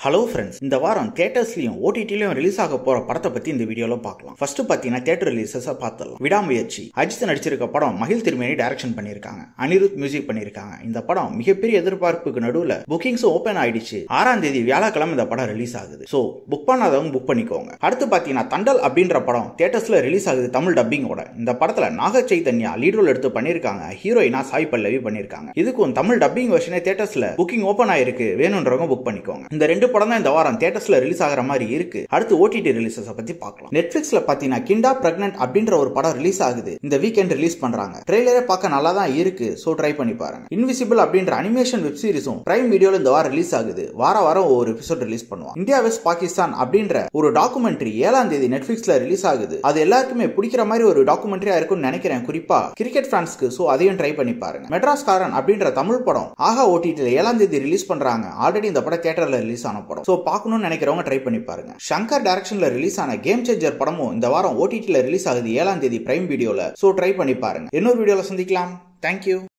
Hello friends, இந்த வாரம் தியேட்டர்ஸ்லயும் ஓடிடிலயும் release ஆக போற படத்தை பத்தி இந்த வீடியோல பார்க்கலாம். ஃபர்ஸ்ட் பாத்தீங்கன்னா தியேட்டர் ரிலீசஸ் பார்த்தலாம். விடாமுயற்சி அஜித் நடிச்சிருக்க படம் மகிழ் திருமேனி டைரக்ஷன் பண்ணிருக்காங்க. அனிருத் மியூசிக் பண்ணிருக்காங்க. இந்த படம் மிகப்பெரிய எதிர்பார்ப்புக்கு நடுவுல புக்கிங்ஸ் ஓபன் ஆயிடுச்சு. 6ஆம் தேதி வியாழக்கிழமை இந்த படம் ரிலீஸ் ஆகுது. சோ புக் பண்ணாதவங்க புக் பண்ணிக்கோங்க. அடுத்து பாத்தீங்கன்னா தண்டல் அப்படின்ற படம் தியேட்டர்ஸ்ல ரிலீஸ் ஆகுது தமிழ் டப்பிங்கோட. இந்த படத்துல நாக சைதன்யா லீட் ரோல் எடுத்து பண்ணிருக்காங்க. ஹீரோயினா சாய் பல்லவி பண்ணிருக்காங்க. இதுக்கும் தமிழ் டப்பிங் வெர்ஷனே தியேட்டர்ஸ்ல புக்கிங் ஓபன் ஆயிருக்கு. வேணும்ன்றவங்க புக் பண்ணிக்கோங்க. இந்த ரெண்டு படம் தான் இந்த வாரம் தியேட்டர்ஸ்ல ரிலீஸ் ஆகிற மாதிரி இருக்கு. அடுத்து ஓடிடி ரிலீசஸ் பத்தி பார்க்கலாம். நெட்ஃபிளிக்ஸ்ல பாத்தீங்கன்னா கிண்டா பிரெக்னன்ட் அப்படின்ற ஒரு படம் ரிலீஸ் ஆகுது. இந்த வீக்கெண்ட் ரிலீஸ் பண்றாங்க. ட்ரெய்லரே பார்க்க நல்லா தான் இருக்கு. சோ ட்ரை பண்ணி பாருங்க. இன்விசிபிள் அப்படின்ற அனிமேஷன் வெப் சீரிஸும் பிரைம் வீடியோல இந்த வாரம் ரிலீஸ் ஆகுது. வாரம் ஒரு எபிசோட் ரிலீஸ் பண்ணுவாங்க. இந்தியா வெஸ்ட் பாகிஸ்தான் அப்படின்ற ஒரு டாக்குமெண்ட்ரி 7ஆம் தேதி நெட்ஃபிளிக்ஸ்ல ரிலீஸ் ஆகுது. அது எல்லாருக்குமே பிடிக்கிற மாதிரி ஒரு டாக்குமெண்ட்ரியா இருக்கும்னு நினைக்கிறேன். குறிப்பா கிரிக்கெட் ஃபேன்ஸ்க்கு. சோ அதையும் ட்ரை பண்ணி பாருங்க. மெட்ராஸ் காரன் அப்படின்ற தமிழ் படம் ஆஹா ஓடிடில 7ஆம் தேதி ரிலீஸ் பண்றாங்க. ஆல்ரெடி இந்த படம் தியேட்டர்ல ரிலீஸ் ஆன படம். சோ பார்க்கணும்னு நினைக்கிறவங்க ட்ரை பண்ணி பாருங்க. சங்கர் டைரக்ஷன்ல ரிலீஸ் ஆன கேம் சேஞ்சர் படமும் இந்த வாரம் ஓடிடில ரிலீஸ் ஆகுது 7ஆம் தேதி பிரைம் வீடியோல. சோ ட்ரை பண்ணி பாருங்க. இன்னொரு வீடியோல சந்திக்கலாம். தேங்க்யூ.